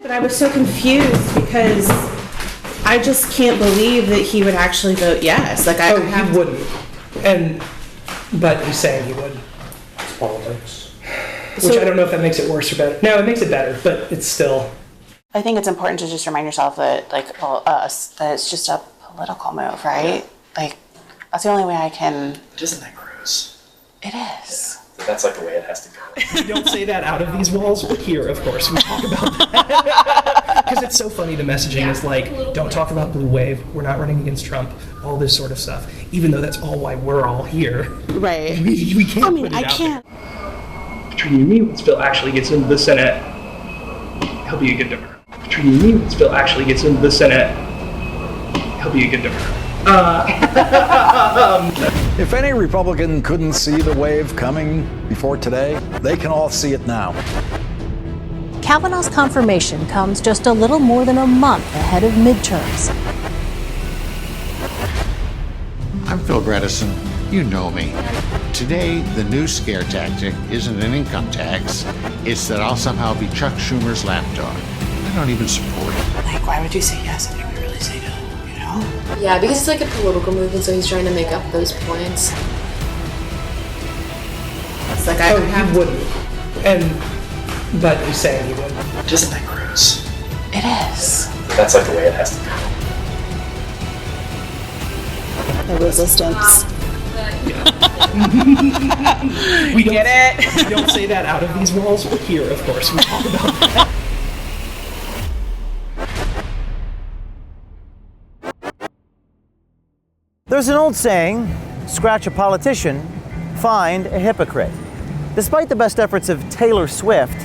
But I was so confused because I just can't believe that he would actually vote yes. Like he wouldn't. But he's saying he would. It's politics. Which I don't know if that makes it worse or better. No, it makes it better, but it's still. I think it's important to just remind yourself that, like, that it's just a political move, right? Like, that's the only way I can. Isn't that gross? It is. That's like the way it has to go. We don't say that out of these walls, but here, of course, we talk about that. Because it's so funny, the messaging is like, don't talk about blue wave, we're not running against Trump, all this sort of stuff. Even though that's all why we're all here. Right. We can't put it out there. Between you and me, once Bill actually gets into the Senate, he'll be a good Democrat. Between you and me, once Bill actually gets into the Senate, he'll be a good Democrat. If any Republican couldn't see the wave coming before today, they can all see it now. Kavanaugh's confirmation comes just a little more than a month ahead of midterms. I'm Phil Bredesen. You know me. Today, the new scare tactic isn't an income tax. It's that I'll somehow be Chuck Schumer's lapdog. I don't even support it. Like, why would you say yes if you would really say no? You know? Yeah, because it's like a political move, and so he's trying to make up those points. It's like he wouldn't. But he's saying he wouldn't. Isn't that gross? It is. That's like the way it has to go. The resistance. We get it. We don't say that out of these walls, but here, of course, we talk about that. There's an old saying, scratch a politician, find a hypocrite. Despite the best efforts of Taylor Swift,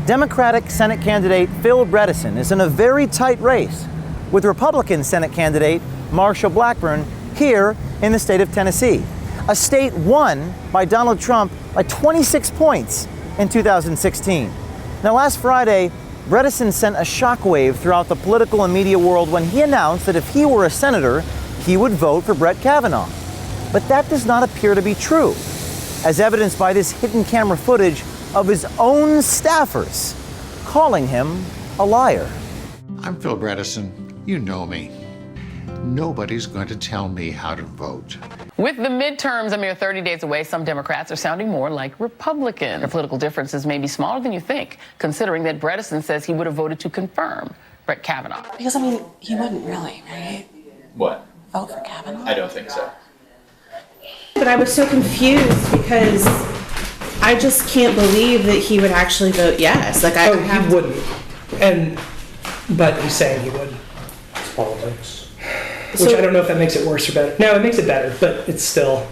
Democratic Senate candidate Phil Bredesen is in a very tight race with Republican Senate candidate Marsha Blackburn here in the state of Tennessee, a state won by Donald Trump by 26 points in 2016. Now, last Friday, Bredesen sent a shockwave throughout the political and media world when he announced that if he were a senator, he would vote for Brett Kavanaugh. But that does not appear to be true, as evidenced by this hidden camera footage of his own staffers calling him a liar. I'm Phil Bredesen. You know me. Nobody's going to tell me how to vote. With the midterms a mere 30 days away, some Democrats are sounding more like Republicans. Their political differences may be smaller than you think, considering that Bredesen says he would have voted to confirm Brett Kavanaugh. Because, I mean, he wouldn't really, right? What? Vote for Kavanaugh? I don't think so. But I was so confused because I just can't believe that he would actually vote yes. Like he wouldn't. But he's saying he would. It's politics. Which I don't know if that makes it worse or better. No, it makes it better, but it's still.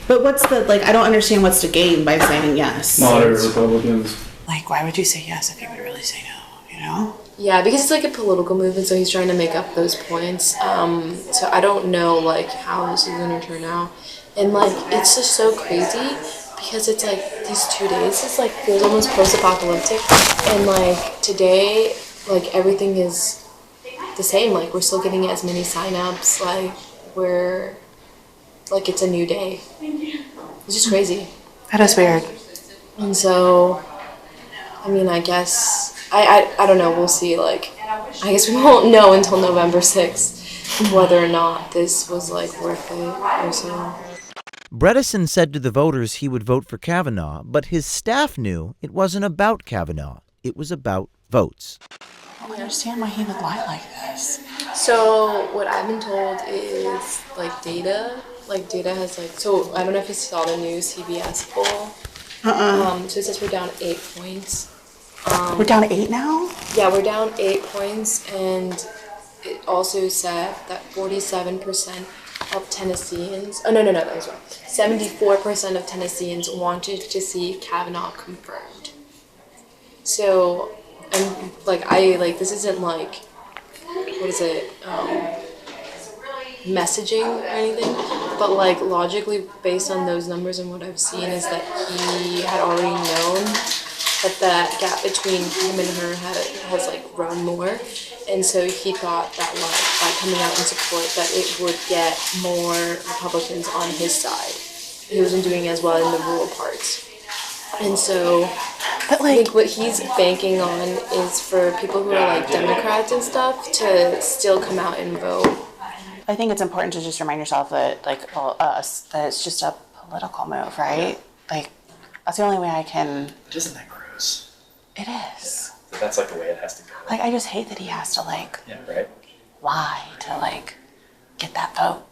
But what's the, like, I don't understand what's to gain by saying yes. Moderate Republicans. Like, why would you say yes if you would really say no, you know? Yeah, because it's like a political move, and so he's trying to make up those points. So I don't know, like, how this is going to turn out. And, like, it's just so crazy because it's, like, these 2 days, it's, like, feels almost post-apocalyptic. And, like, today, like, everything is the same. Like, we're still getting as many signups. Like, we're, like, it's a new day. It's just crazy. That is weird. And so, I mean, I guess, I don't know, we'll see. Like, I guess we won't know until November 6th whether or not this was, like, worth it or so. Bredesen said to the voters he would vote for Kavanaugh, but his staff knew it wasn't about Kavanaugh. It was about votes. I don't understand why he would lie like this. So what I've been told is, like, data has, like, so I don't know if you saw the new CBS poll. So it says we're down 8 points. We're down 8 now? Yeah, we're down 8 points, and it also said that 47% of Tennesseans, that was wrong. 74% of Tennesseans wanted to see Kavanaugh confirmed. So, and this isn't like, what is it, messaging or anything, but like logically based on those numbers and what I've seen is that he had already known that that gap between him and her has like grown more, and so he thought that like by coming out in support that it would get more Republicans on his side. He wasn't doing as well in the rural parts, and so But I think what he's banking on is for people who are like Democrats and stuff to still come out and vote. I think it's important to just remind yourself that, like, that it's just a political move, right? Like, that's the only way I can. Isn't that gross? It is. That's like the way it has to go. Like, I just hate that he has to, like, Yeah, right? lie to, like, get that vote.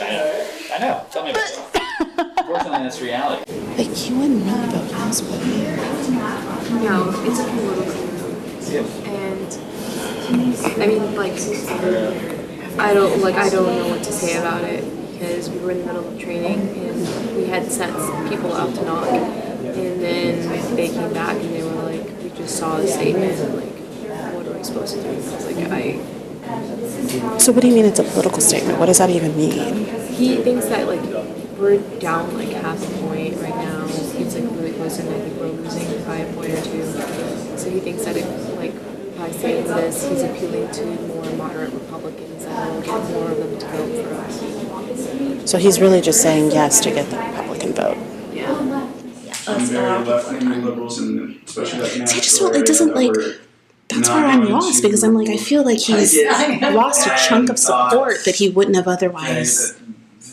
I know. Tell me about it. Unfortunately, that's reality. Like, he wouldn't really vote yes, would he? No, it's a political move. And I mean, like, I don't know what to say about it because we were in the middle of training and we had sent people out to knock, and then they came back and they were like, we just saw a statement, like, what are we supposed to do? I was like, So what do you mean it's a political statement? What does that even mean? He thinks that, like, we're down like half a point right now. It's like really close, and I think we're losing by a point or two. So he thinks that by saying this, he's appealing to more moderate Republicans and will get more of them to vote for us. So he's really just saying yes to get the Republican vote. Yeah. Very left-leaning liberals, and especially that. See, I just feel it doesn't like. That's where I'm lost because I'm like, I feel like he's lost a chunk of support that he wouldn't have otherwise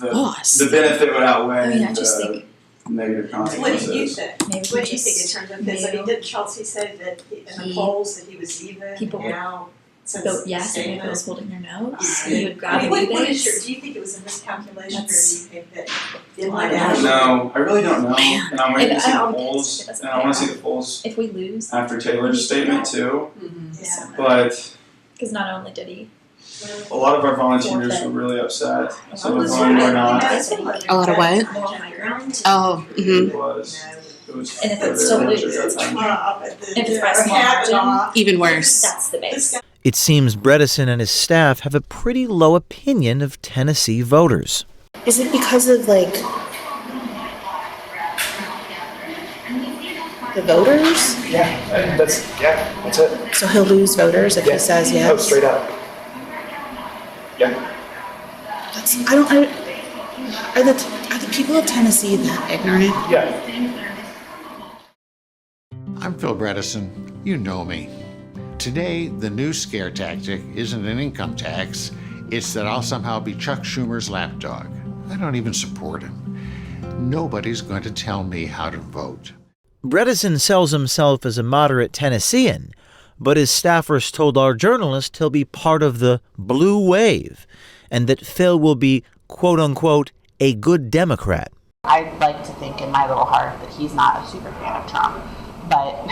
lost. The benefit would outweigh I mean, I just think. Negative consequences. What do you think? Maybe what do you think in terms of this? I mean, didn't Chelsea say that in the polls that he was even? People now vote yes if he was holding their nose. He would grab what is your? Do you think it was a miscalculation, or do you think that it might actually? No, I really don't know. And I'm waiting to see the polls, and I want to see the polls if we lose after Taylor's statement too. Yeah. But because not only did he. A lot of our volunteers were really upset. Some of them were not. A lot of what? Oh, It was. And if it still loses, if it's by small margin, even worse. That's the base. It seems Bredesen and his staff have a pretty low opinion of Tennessee voters. Is it because of like the voters? Yeah, that's it. So he'll lose voters if he says yes? Oh, straight up. Yeah. Are the people of Tennessee that ignorant? Yeah. I'm Phil Bredesen. You know me. Today, the new scare tactic isn't an income tax. It's that I'll somehow be Chuck Schumer's lapdog. I don't even support him. Nobody's going to tell me how to vote. Bredesen sells himself as a moderate Tennessean, but his staffers told our journalist he'll be part of the blue wave and that Phil will be, quote-unquote, a good Democrat. I'd like to think in my little heart that he's not a super fan of Trump, but...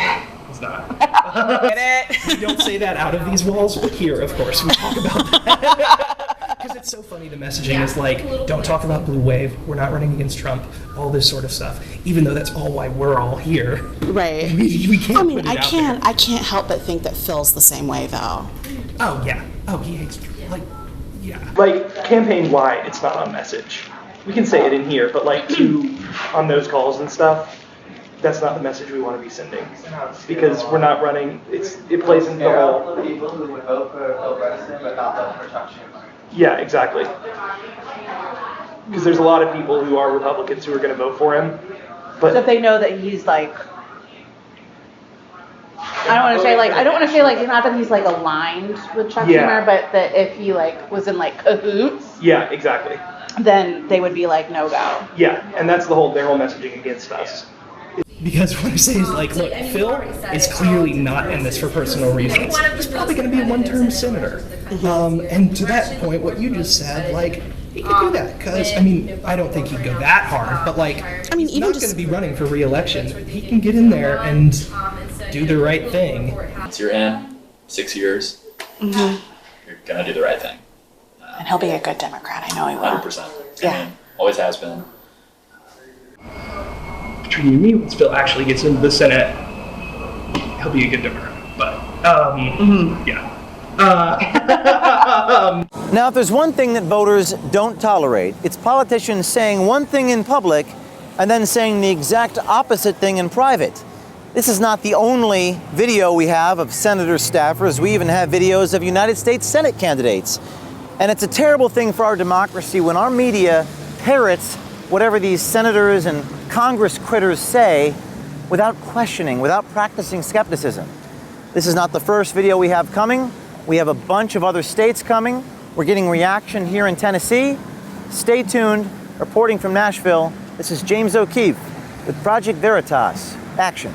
He's not. Get it? We don't say that out of these walls, but here, of course, we talk about that. Because it's so funny, the messaging is like, don't talk about blue wave, we're not running against Trump, all this sort of stuff. Even though that's all why we're all here. Right. We can't put it I out can't. there. I can't help but think that Phil's the same way, though. Oh, yeah. Oh, he hates, like, yeah. Like, campaign-wide, it's not on message. We can say it in here, but like, on those calls and stuff, that's not the message we want to be sending. Because we're not running, it plays into the whole... people who would vote for Bill Bredesen but not vote for Chuck Schumer. Yeah, exactly. Because there's a lot of people who are Republicans who are going to vote for him, but So if they know that he's like, I don't want to say like, not that he's like aligned with Chuck Yeah. Schumer, but that if he like was in like cahoots, yeah, exactly. then they would be like no go. Yeah, and that's their whole messaging against us. Because what I say is like, look, Phil is clearly not in this for personal reasons. He's probably going to be a one-term senator. And to that point, what you just said, like, he could do that. Because, I mean, I don't think he'd go that hard, but like, he's not going to be running for re-election. He can get in there and do the right thing. Once you're in, 6 years, you're going to do the right thing. And he'll be a good Democrat. I know he will. 100%. Yeah. I mean, always has been. Between you and me, once Phil actually gets into the Senate, he'll be a good Democrat. But, yeah. Now, if there's one thing that voters don't tolerate, it's politicians saying one thing in public and then saying the exact opposite thing in private. This is not the only video we have of senator staffers. We even have videos of United States Senate candidates. And it's a terrible thing for our democracy when our media parrots whatever these senators and Congress critters say without questioning, without practicing skepticism. This is not the first video we have coming. We have a bunch of other states coming. We're getting reaction here in Tennessee. Stay tuned. Reporting from Nashville, this is James O'Keefe with Project Veritas Action.